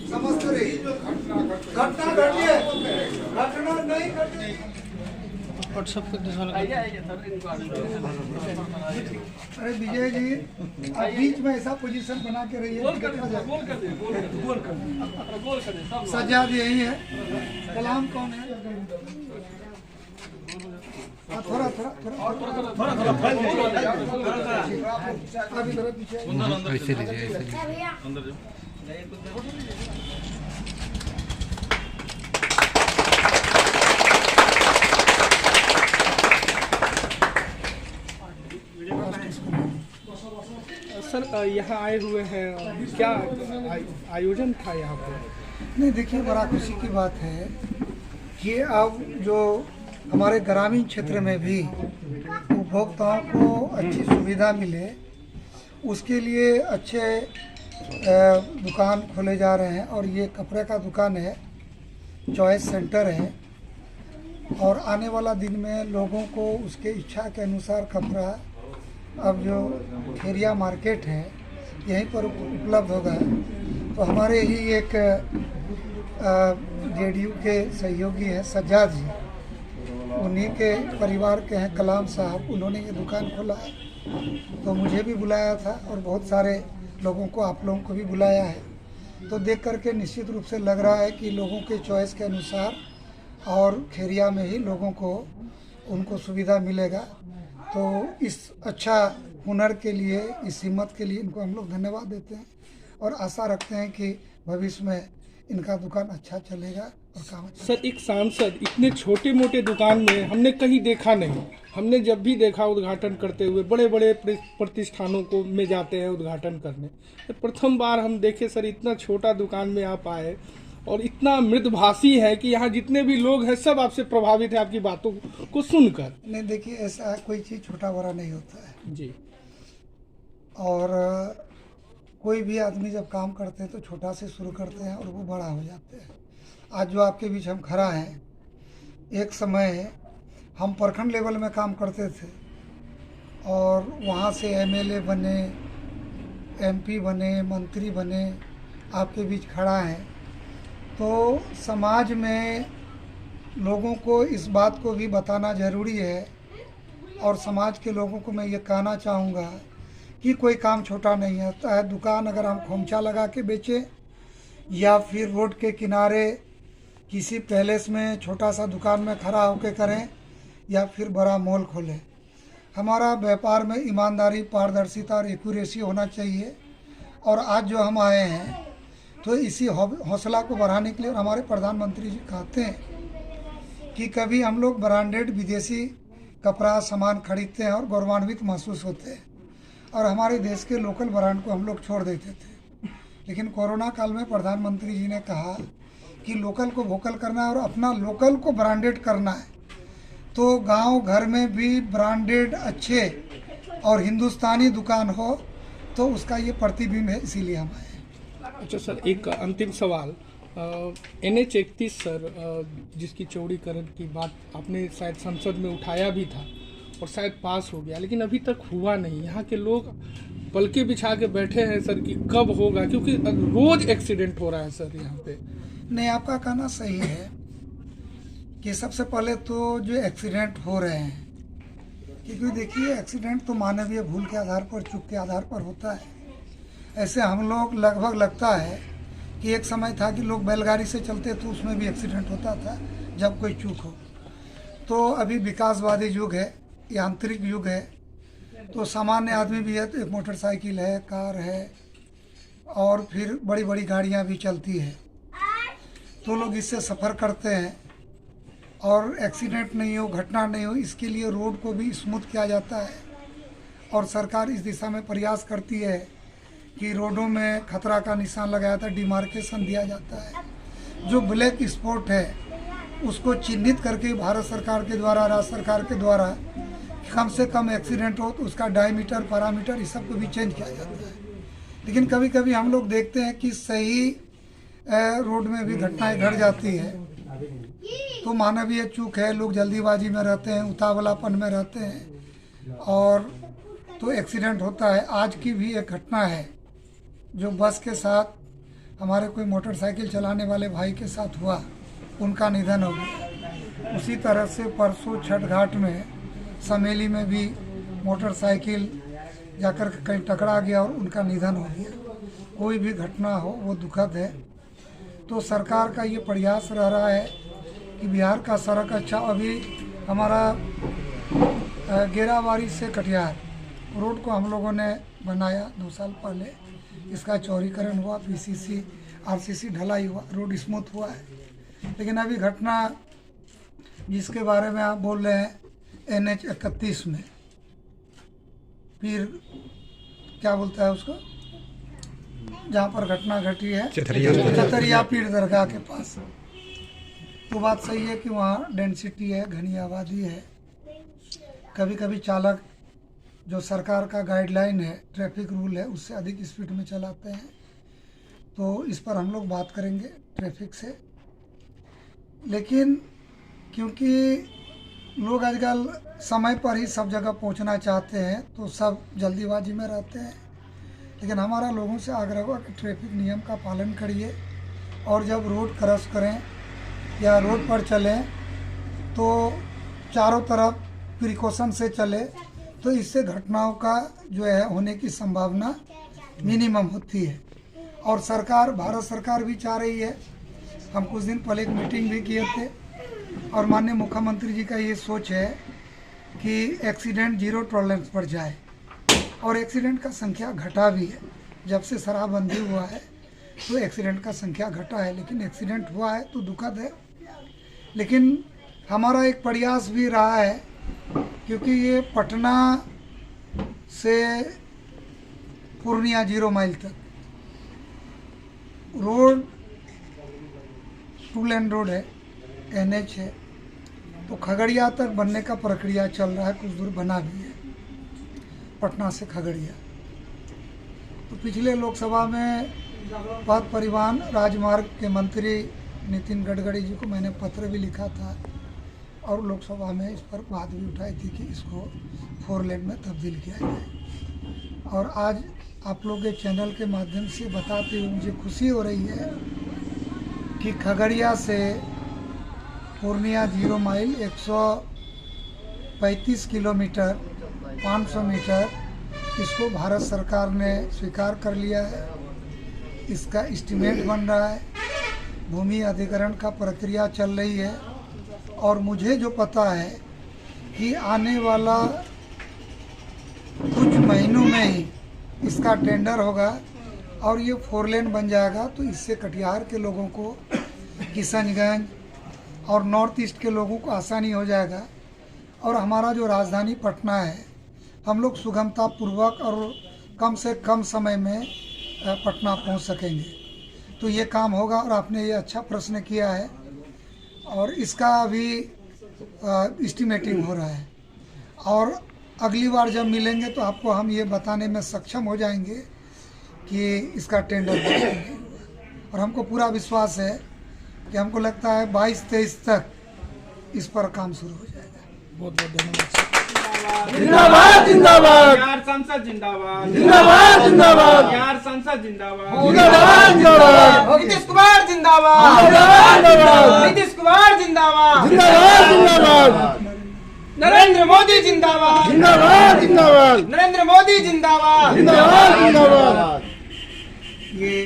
समझ रही घटना घटी है, घटना नहीं घटी। अरे विजय जी, आप बीच में ऐसा पोजीशन बना के रहिए। सज्जाद यही है, कलाम कौन है? थोड़ा थोड़ा अभी थोड़ा पीछे ऐसे लीजिए, ऐसे सर यहाँ आए हुए हैं, क्या आयोजन था यहाँ पे? नहीं, देखिए बड़ा खुशी की बात है कि अब जो हमारे ग्रामीण क्षेत्र में भी उपभोक्ताओं को अच्छी सुविधा मिले, उसके लिए अच्छे दुकान खोले जा रहे हैं। और ये कपड़े का दुकान है, चॉइस सेंटर है, और आने वाला दिन में लोगों को उसके इच्छा के अनुसार कपड़ा अब जो खेरिया मार्केट है यहीं पर उपलब्ध होगा। तो हमारे ही एक जेडीयू के सहयोगी हैं सज्जाद जी, उन्हीं के परिवार के हैं कलाम साहब, उन्होंने ये दुकान खोला है। तो मुझे भी बुलाया था और बहुत सारे लोगों को, आप लोगों को भी बुलाया है। तो देख करके निश्चित रूप से लग रहा है कि लोगों के चॉइस के अनुसार और खेरिया में ही लोगों को उनको सुविधा मिलेगा। तो इस अच्छा हुनर के लिए, इस हिम्मत के लिए इनको हम लोग धन्यवाद देते हैं और आशा रखते हैं कि भविष्य में इनका दुकान अच्छा चलेगा और काम अच्छा। सर, एक सांसद इतने छोटे मोटे दुकान में हमने कहीं देखा नहीं। हमने जब भी देखा उद्घाटन करते हुए बड़े बड़े प्रतिष्ठानों को में जाते हैं उद्घाटन करने, तो प्रथम बार हम देखे सर इतना छोटा दुकान में आप आए और इतना मृदभाषी है कि यहाँ जितने भी लोग हैं सब आपसे प्रभावित है आपकी बातों को सुनकर। नहीं, देखिए ऐसा कोई चीज़ छोटा बड़ा नहीं होता है जी। और कोई भी आदमी जब काम करते हैं तो छोटा से शुरू करते हैं और वो बड़ा हो जाते हैं। आज जो आपके बीच हम खड़ा हैं, एक समय हम प्रखंड लेवल में काम करते थे और वहाँ से एमएलए बने, एमपी बने, मंत्री बने, आपके बीच खड़ा है। तो समाज में लोगों को इस बात को भी बताना ज़रूरी है और समाज के लोगों को मैं ये कहना चाहूँगा कि कोई काम छोटा नहीं होता है। दुकान अगर हम खोमचा लगा के बेचें या फिर रोड के किनारे किसी पैलेस में छोटा सा दुकान में खड़ा होकर करें या फिर बड़ा मॉल खोलें, हमारा व्यापार में ईमानदारी, पारदर्शिता और एक्यूरेसी होना चाहिए। और आज जो हम आए हैं तो इसी हौसला को बढ़ाने के लिए, और हमारे प्रधानमंत्री जी कहते हैं कि कभी हम लोग ब्रांडेड विदेशी कपड़ा सामान खरीदते हैं और गौरवान्वित महसूस होते हैं और हमारे देश के लोकल ब्रांड को हम लोग छोड़ देते थे। लेकिन कोरोना काल में प्रधानमंत्री जी ने कहा कि लोकल को वोकल करना है और अपना लोकल को ब्रांडेड करना है। तो गांव घर में भी ब्रांडेड अच्छे और हिंदुस्तानी दुकान हो तो उसका ये प्रतिबिंब है, इसीलिए हम आए। अच्छा सर, एक अंतिम सवाल, NH-31 सर, जिसकी चौड़ीकरण की बात आपने शायद संसद में उठाया भी था और शायद पास हो गया, लेकिन अभी तक हुआ नहीं। यहाँ के लोग पलके बिछा के बैठे हैं सर कि कब होगा, क्योंकि रोज एक्सीडेंट हो रहा है सर यहाँ पे। नहीं, आपका कहना सही है कि सबसे पहले तो जो एक्सीडेंट हो रहे हैं, क्योंकि देखिए एक्सीडेंट तो मानवीय भूल के आधार पर, चूक के आधार पर होता है। ऐसे हम लोग लगभग लगता है कि एक समय था कि लोग बैलगाड़ी से चलते तो उसमें भी एक्सीडेंट होता था जब कोई चूक हो। तो अभी विकासवादी युग है, यांत्रिक युग है, तो सामान्य आदमी भी है तो एक मोटरसाइकिल है, कार है और फिर बड़ी बड़ी गाड़ियां भी चलती है, तो लोग इससे सफ़र करते हैं और एक्सीडेंट नहीं हो, घटना नहीं हो, इसके लिए रोड को भी स्मूथ किया जाता है। और सरकार इस दिशा में प्रयास करती है कि रोडों में खतरा का निशान लगाया था, डिमार्केशन दिया जाता है। जो ब्लैक स्पॉट है उसको चिन्हित करके भारत सरकार के द्वारा, राज्य सरकार के द्वारा कम से कम एक्सीडेंट हो तो उसका डायमीटर, पैरामीटर इस सब को भी चेंज किया जाता है। लेकिन कभी कभी हम लोग देखते हैं कि सही रोड में भी घटनाएं घट जाती है, तो मानवीय चूक है, लोग जल्दीबाजी में रहते हैं, उतावलापन में रहते हैं और तो एक्सीडेंट होता है। आज की भी एक घटना है जो बस के साथ हमारे कोई मोटरसाइकिल चलाने वाले भाई के साथ हुआ, उनका निधन हो गया। उसी तरह से परसों छठ घाट में समेली में भी मोटरसाइकिल जाकर के कहीं टकरा गया और उनका निधन हो गया। कोई भी घटना हो वो दुखद है। तो सरकार का ये प्रयास रह रहा है कि बिहार का सड़क अच्छा, अभी हमारा गेराबारी से कटिहार रोड को हम लोगों ने बनाया 2 साल पहले। इसका चौड़ीकरण हुआ, पीसीसी आरसीसी ढलाई हुआ, रोड स्मूथ हुआ है। लेकिन अभी घटना जिसके बारे में आप बोल रहे हैं NH 31 में, फिर क्या बोलता है उसको, जहाँ पर घटना घटी है चतरिया पीर दरगाह के पास। तो बात सही है कि वहाँ डेंसिटी है, घनी आबादी है। कभी कभी चालक जो सरकार का गाइडलाइन है, ट्रैफिक रूल है, उससे अधिक स्पीड में चलाते हैं। तो इस पर हम लोग बात करेंगे ट्रैफिक से। लेकिन क्योंकि लोग आजकल समय पर ही सब जगह पहुंचना चाहते हैं, तो सब जल्दीबाजी में रहते हैं। लेकिन हमारा लोगों से आग्रह हुआ कि ट्रैफिक नियम का पालन करिए, और जब रोड क्रॉस करें या रोड पर चलें तो चारों तरफ प्रिकॉशन से चले, तो इससे घटनाओं का जो है होने की संभावना मिनिमम होती है। और सरकार, भारत सरकार भी चाह रही है। हम कुछ दिन पहले एक मीटिंग भी किए थे और माननीय मुख्यमंत्री जी का ये सोच है कि एक्सीडेंट जीरो टॉलरेंस पर जाए, और एक्सीडेंट का संख्या घटा भी है। जब से शराबबंदी हुआ है तो एक्सीडेंट का संख्या घटा है, लेकिन एक्सीडेंट हुआ है तो दुखद है। लेकिन हमारा एक प्रयास भी रहा है, क्योंकि ये पटना से पूर्णिया 0 माइल तक रोड 2 लेन रोड है, NH है। तो खगड़िया तक बनने का प्रक्रिया चल रहा है, कुछ दूर बना भी है पटना से खगड़िया। तो पिछले लोकसभा में पथ परिवहन राजमार्ग के मंत्री नितिन गडकरी जी को मैंने पत्र भी लिखा था, और लोकसभा में इस पर बात भी उठाई थी कि इसको 4 लेन में तब्दील किया जाए। और आज आप लोग के चैनल के माध्यम से बताते हुए मुझे खुशी हो रही है कि खगड़िया से पूर्णिया 0 माइल 135 किलोमीटर 500 मीटर इसको भारत सरकार ने स्वीकार कर लिया है। इसका एस्टीमेट बन रहा है, भूमि अधिग्रहण का प्रक्रिया चल रही है। और मुझे जो पता है कि आने वाला कुछ महीनों में ही इसका टेंडर होगा और ये 4 लेन बन जाएगा। तो इससे कटिहार के लोगों को, किशनगंज और नॉर्थ ईस्ट के लोगों को आसानी हो जाएगा। और हमारा जो राजधानी पटना है, हम लोग सुगमता पूर्वक और कम से कम समय में पटना पहुंच सकेंगे। तो ये काम होगा। और आपने ये अच्छा प्रश्न किया है, और इसका अभी एस्टिमेटिंग हो रहा है। और अगली बार जब मिलेंगे तो आपको हम ये बताने में सक्षम हो जाएंगे कि इसका टेंडर और हमको पूरा विश्वास है कि हमको लगता है 22-23 तक इस पर काम शुरू हो जाएगा। बहुत बहुत धन्यवाद। जिंदाबाद जिंदाबाद बिहार संसद जिंदाबाद, जिंदाबाद जिंदाबाद बिहार संसद जिंदाबाद, जिंदाबाद जिंदाबाद नीतीश कुमार जिंदाबाद, जिंदाबाद नीतीश कुमार जिंदाबाद, जिंदाबाद नरेंद्र मोदी जिंदाबाद, जिंदाबाद जिंदाबाद नरेंद्र मोदी जिंदाबाद। जिंदाबाद जिंदाबाद। ये